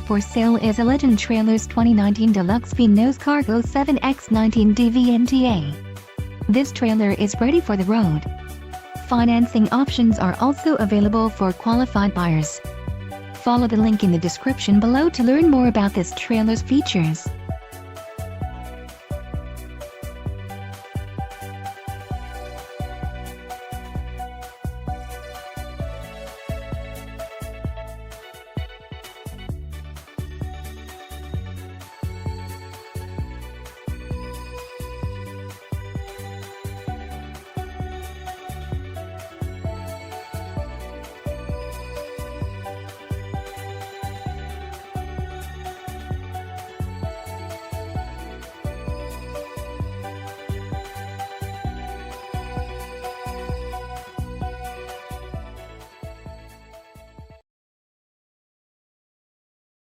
For sale is a Legend Trailers 2019 Deluxe V-Nose Cargo 7X19DVNTA. This trailer is ready for the road. Financing options are also available for qualified buyers. Follow the link in the description below to learn more about this trailer's features.